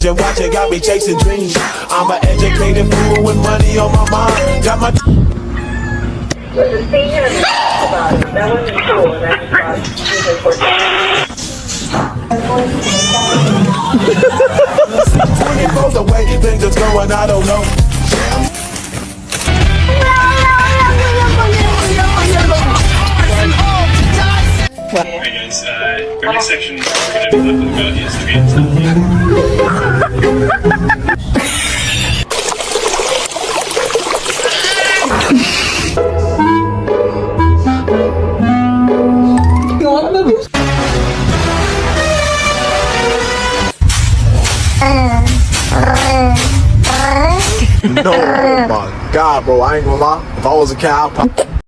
you watch it, got me chasing dreams. I'm an educated fool with money on my mind. Got my Was a senior in about it. That wasn't cool. That's why she's important. 24 the way things are going, I don't know. Alright guys, our next section we're going to be talking about is trans. No, oh my God, bro, I ain't gonna lie. If I was a cow,